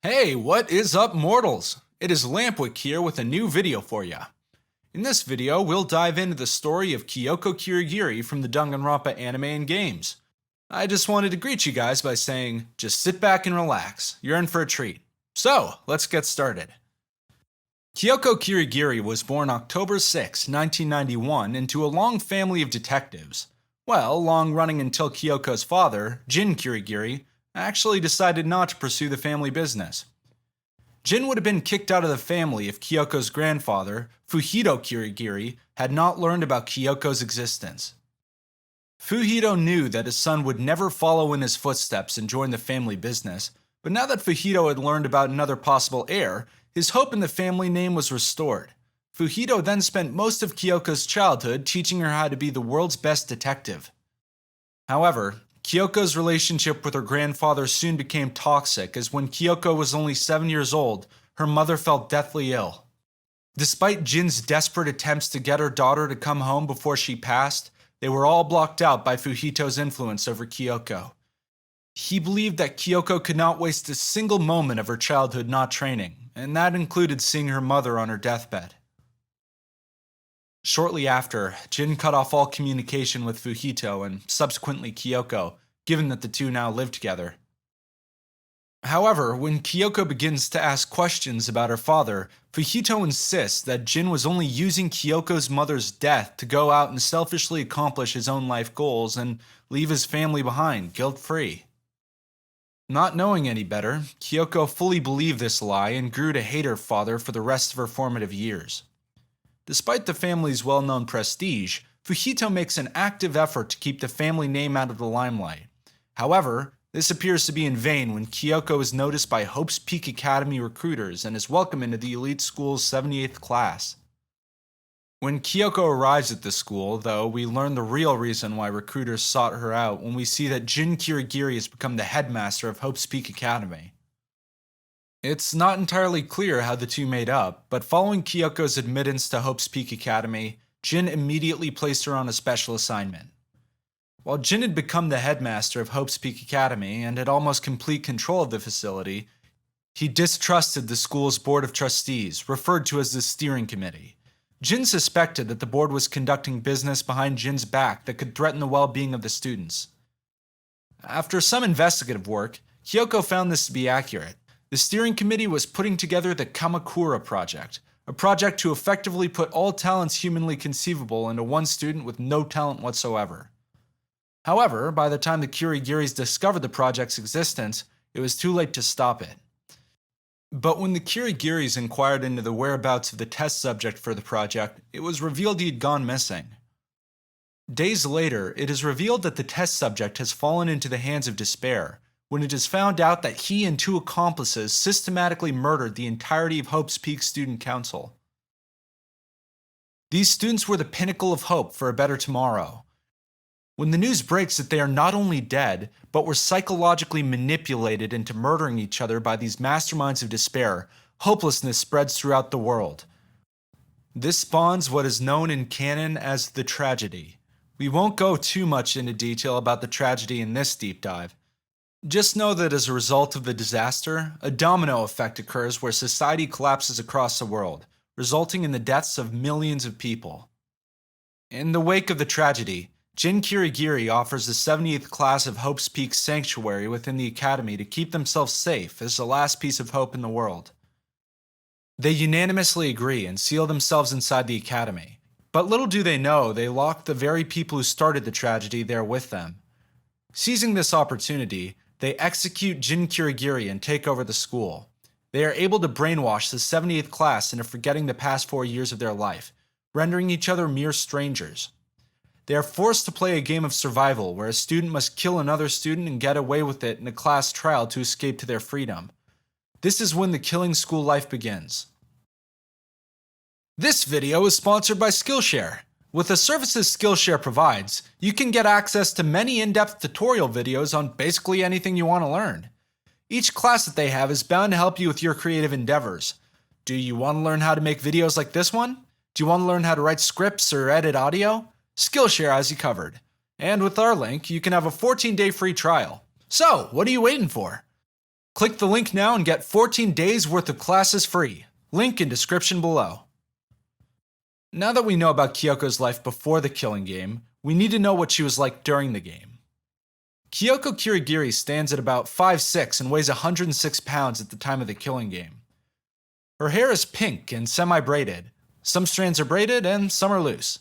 Hey, what is up, mortals? It is Lampwick here with a new video for ya. In this video, we'll dive into the story of Kyoko Kirigiri from the Danganronpa anime and games. I just wanted to greet you guys by saying, just sit back and relax, you're in for a treat. So, let's get started. Kyoko Kirigiri was born October 6, 1991 into a long family of detectives. Well, long running until Kyoko's father, Jin Kirigiri, actually decided not to pursue the family business. Jin would have been kicked out of the family if Kyoko's grandfather, Fuhito Kirigiri, had not learned about Kyoko's existence. Fuhito knew that his son would never follow in his footsteps and join the family business, but now that Fuhito had learned about another possible heir, his hope in the family name was restored. Fuhito then spent most of Kyoko's childhood teaching her how to be the world's best detective. However, Kyoko's relationship with her grandfather soon became toxic, as when Kyoko was only 7 years old, her mother fell deathly ill. Despite Jin's desperate attempts to get her daughter to come home before she passed, they were all blocked out by Fuhito's influence over Kyoko. He believed that Kyoko could not waste a single moment of her childhood not training, and that included seeing her mother on her deathbed. Shortly after, Jin cut off all communication with Fuhito and subsequently Kyoko, given that the two now lived together. However, when Kyoko begins to ask questions about her father, Fuhito insists that Jin was only using Kyoko's mother's death to go out and selfishly accomplish his own life goals and leave his family behind, guilt-free. Not knowing any better, Kyoko fully believed this lie and grew to hate her father for the rest of her formative years. Despite the family's well-known prestige, Fuhito makes an active effort to keep the family name out of the limelight. However, this appears to be in vain when Kyoko is noticed by Hope's Peak Academy recruiters and is welcomed into the elite school's 78th class. When Kyoko arrives at the school, though, we learn the real reason why recruiters sought her out when we see that Jin Kirigiri has become the headmaster of Hope's Peak Academy. It's not entirely clear how the two made up, but following Kyoko's admittance to Hope's Peak Academy, Jin immediately placed her on a special assignment. While Jin had become the headmaster of Hope's Peak Academy and had almost complete control of the facility, he distrusted the school's board of trustees, referred to as the steering committee. Jin suspected that the board was conducting business behind Jin's back that could threaten the well-being of the students. After some investigative work, Kyoko found this to be accurate. The steering committee was putting together the KmanKool project, a project to effectively put all talents humanly conceivable into one student with no talent whatsoever. However, by the time the Kirigiris discovered the project's existence, it was too late to stop it. But when the Kirigiris inquired into the whereabouts of the test subject for the project, it was revealed he had gone missing. Days later, it is revealed that the test subject has fallen into the hands of despair, when it is found out that he and two accomplices systematically murdered the entirety of Hope's Peak Student Council. These students were the pinnacle of hope for a better tomorrow. When the news breaks that they are not only dead, but were psychologically manipulated into murdering each other by these masterminds of despair, hopelessness spreads throughout the world. This spawns what is known in canon as the tragedy. We won't go too much into detail about the tragedy in this deep dive. Just know that as a result of the disaster, a domino effect occurs where society collapses across the world, resulting in the deaths of millions of people. In the wake of the tragedy, Jin Kirigiri offers the 70th class of Hope's Peak sanctuary within the academy to keep themselves safe as the last piece of hope in the world. They unanimously agree and seal themselves inside the academy, but little do they know they lock the very people who started the tragedy there with them. Seizing this opportunity, they execute Jin Kirigiri and take over the school. They are able to brainwash the 78th class into forgetting the past 4 years of their life, rendering each other mere strangers. They are forced to play a game of survival where a student must kill another student and get away with it in a class trial to escape to their freedom. This is when the killing school life begins. This video is sponsored by Skillshare. With the services Skillshare provides, you can get access to many in-depth tutorial videos on basically anything you want to learn. Each class that they have is bound to help you with your creative endeavors. Do you want to learn how to make videos like this one? Do you want to learn how to write scripts or edit audio? Skillshare has you covered. And with our link, you can have a 14-day free trial. So, what are you waiting for? Click the link now and get 14 days worth of classes free. Link in description below. Now that we know about Kyoko's life before the killing game, we need to know what she was like during the game. Kyoko Kirigiri stands at about 5'6" and weighs 106 pounds at the time of the killing game. Her hair is pink and semi-braided. Some strands are braided and some are loose.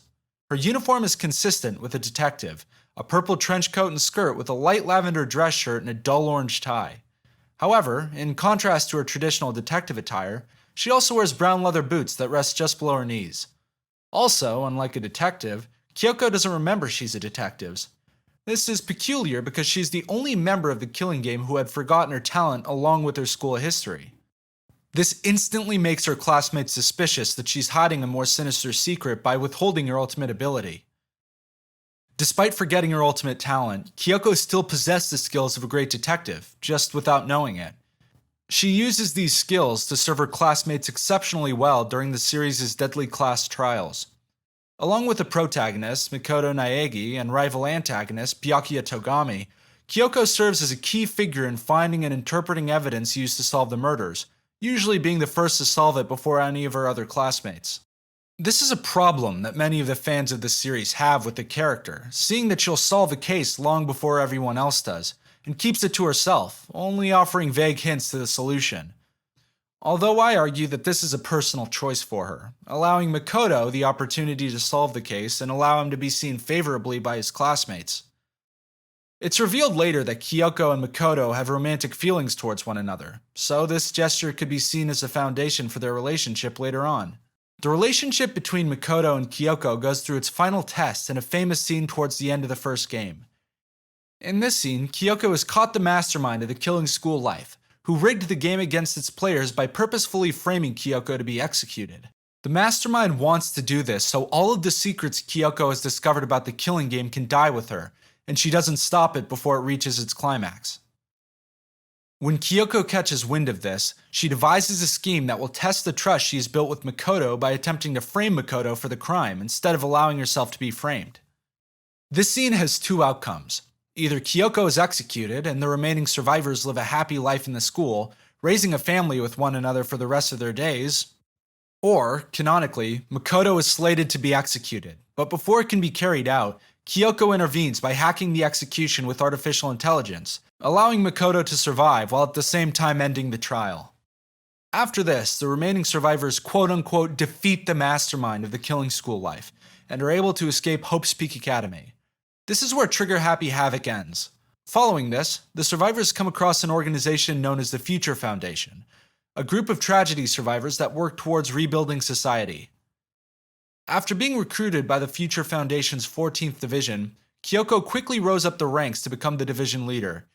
Her uniform is consistent with a detective, a purple trench coat and skirt with a light lavender dress shirt and a dull orange tie. However, in contrast to her traditional detective attire, she also wears brown leather boots that rest just below her knees. Also, unlike a detective, Kyoko doesn't remember she's a detective. This is peculiar because she's the only member of the killing game who had forgotten her talent along with her school history. This instantly makes her classmates suspicious that she's hiding a more sinister secret by withholding her ultimate ability. Despite forgetting her ultimate talent, Kyoko still possessed the skills of a great detective, just without knowing it. She uses these skills to serve her classmates exceptionally well during the series' deadly class trials. Along with the protagonist, Mikoto Naegi, and rival antagonist, Byakuya Togami, Kyoko serves as a key figure in finding and interpreting evidence used to solve the murders, usually being the first to solve it before any of her other classmates. This is a problem that many of the fans of this series have with the character, seeing that she'll solve a case long before everyone else does, and keeps it to herself, only offering vague hints to the solution. Although I argue that this is a personal choice for her, allowing Mikoto the opportunity to solve the case and allow him to be seen favorably by his classmates. It's revealed later that Kyoko and Mikoto have romantic feelings towards one another, so this gesture could be seen as a foundation for their relationship later on. The relationship between Mikoto and Kyoko goes through its final test in a famous scene towards the end of the first game. In this scene, Kyoko has caught the mastermind of the killing school life, who rigged the game against its players by purposefully framing Kyoko to be executed. The mastermind wants to do this so all of the secrets Kyoko has discovered about the killing game can die with her, and she doesn't stop it before it reaches its climax. When Kyoko catches wind of this, she devises a scheme that will test the trust she has built with Mikoto by attempting to frame Mikoto for the crime instead of allowing herself to be framed. This scene has two outcomes. Either Kyoko is executed and the remaining survivors live a happy life in the school, raising a family with one another for the rest of their days, or, canonically, Mikoto is slated to be executed, but before it can be carried out, Kyoko intervenes by hacking the execution with artificial intelligence, allowing Mikoto to survive while at the same time ending the trial. After this, the remaining survivors quote-unquote defeat the mastermind of the killing school life, and are able to escape Hope's Peak Academy. This is where Trigger Happy Havoc ends. Following this, the survivors come across an organization known as the Future Foundation, a group of tragedy survivors that work towards rebuilding society. After being recruited by the Future Foundation's 14th Division, Kyoko quickly rose up the ranks to become the division leader.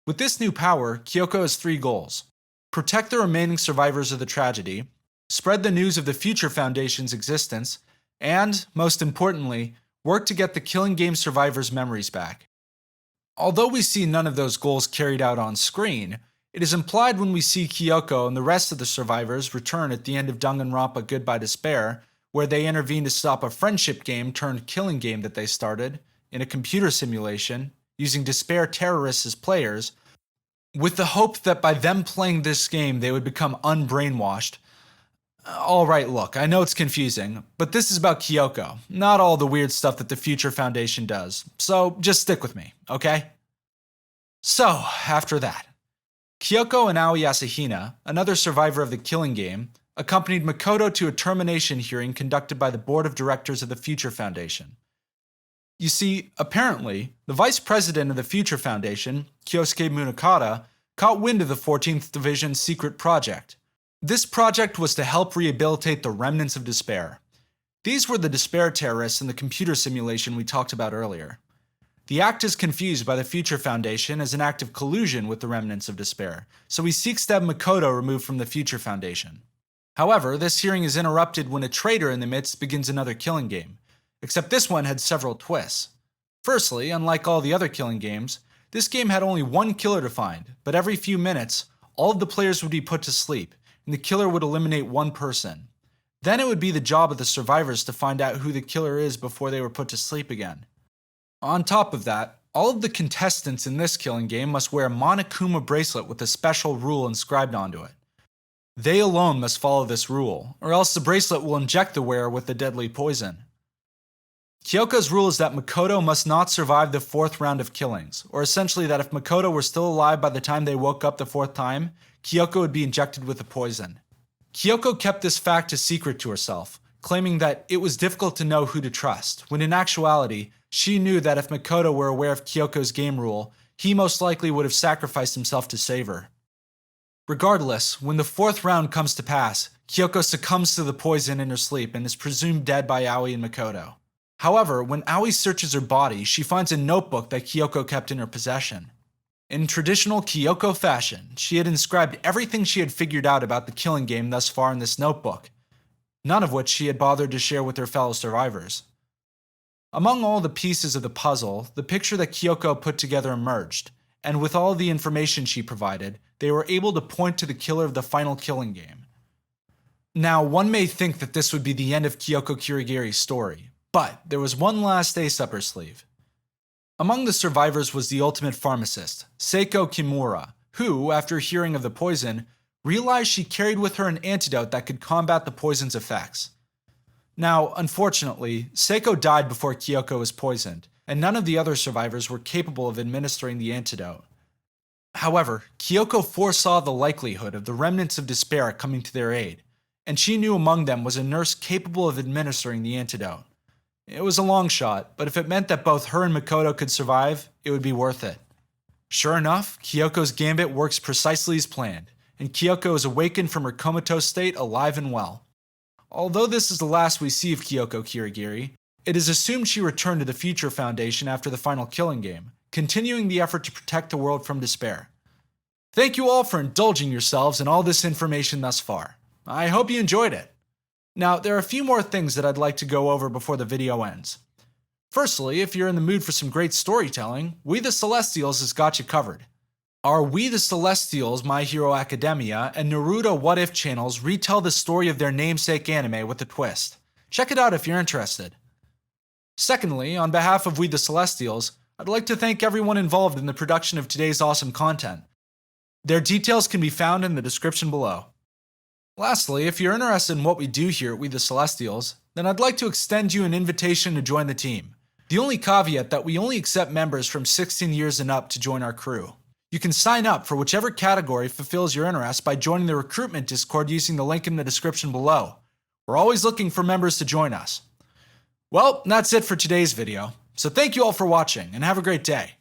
With this new power, Kyoko has 3 goals: protect the remaining survivors of the tragedy, spread the news of the Future Foundation's existence, and, most importantly, work to get the killing game survivors' memories back. Although we see none of those goals carried out on screen, it is implied when we see Kyoko and the rest of the survivors return at the end of Danganronpa Goodbye Despair, where they intervene to stop a friendship game turned killing game that they started, in a computer simulation, using Despair terrorists as players, with the hope that by them playing this game they would become unbrainwashed. Alright, look, I know it's confusing, but this is about Kyoko, not all the weird stuff that the Future Foundation does, so just stick with me, okay? So, after that, Kyoko and Aoi Asahina, another survivor of the killing game, accompanied Mikoto to a termination hearing conducted by the board of directors of the Future Foundation. You see, apparently, the vice president of the Future Foundation, Kyosuke Munakata, caught wind of the 14th Division's secret project. This project was to help rehabilitate the remnants of Despair. These were the Despair terrorists in the computer simulation we talked about earlier. The act is confused by the Future Foundation as an act of collusion with the remnants of Despair, so he seeks to have Mikoto removed from the Future Foundation. However, this hearing is interrupted when a traitor in the midst begins another killing game, except this one had several twists. Firstly, unlike all the other killing games, this game had only one killer to find, but every few minutes, all of the players would be put to sleep, and the killer would eliminate one person. Then it would be the job of the survivors to find out who the killer is before they were put to sleep again. On top of that, All of the contestants in this killing game must wear a Monokuma bracelet with a special rule inscribed onto it. They alone must follow this rule, or else the bracelet will inject the wearer with the deadly poison. Kyoko's rule is that Makoto must not survive the 4th round of killings, or essentially that if Makoto were still alive by the time they woke up the 4th time, Kyoko would be injected with the poison. Kyoko kept this fact a secret to herself, claiming that it was difficult to know who to trust, when in actuality, she knew that if Makoto were aware of Kyoko's game rule, he most likely would have sacrificed himself to save her. Regardless, when the 4th round comes to pass, Kyoko succumbs to the poison in her sleep and is presumed dead by Aoi and Makoto. However, when Aoi searches her body, she finds a notebook that Kyoko kept in her possession. In traditional Kyoko fashion, she had inscribed everything she had figured out about the killing game thus far in this notebook, none of which she had bothered to share with her fellow survivors. Among all the pieces of the puzzle, the picture that Kyoko put together emerged, and with all the information she provided, they were able to point to the killer of the final killing game. Now, one may think that this would be the end of Kyoko Kirigiri's story, but there was one last ace up her sleeve. Among the survivors was the ultimate pharmacist, Seiko Kimura, who, after hearing of the poison, realized she carried with her an antidote that could combat the poison's effects. Now, unfortunately, Seiko died before Kyoko was poisoned, and none of the other survivors were capable of administering the antidote. However, Kyoko foresaw the likelihood of the remnants of despair coming to their aid, and she knew among them was a nurse capable of administering the antidote. It was a long shot, but if it meant that both her and Makoto could survive, it would be worth it. Sure enough, Kyoko's gambit works precisely as planned, and Kyoko is awakened from her comatose state alive and well. Although this is the last we see of Kyoko Kirigiri, it is assumed she returned to the Future Foundation after the final killing game, continuing the effort to protect the world from despair. Thank you all for indulging yourselves in all this information thus far. I hope you enjoyed it. Now, there are a few more things that I'd like to go over before the video ends. Firstly, if you're in the mood for some great storytelling, We the Celestials has got you covered. Our We the Celestials, My Hero Academia, and Naruto What If channels retell the story of their namesake anime with a twist. Check it out if you're interested. Secondly, on behalf of We the Celestials, I'd like to thank everyone involved in the production of today's awesome content. Their details can be found in the description below. Lastly, if you're interested in what we do here at We the Celestials, then I'd like to extend you an invitation to join the team. The only caveat that we only accept members from 16 years and up to join our crew. You can sign up for whichever category fulfills your interest by joining the recruitment Discord using the link in the description below. We're always looking for members to join us. Well, that's it for today's video, so thank you all for watching and have a great day.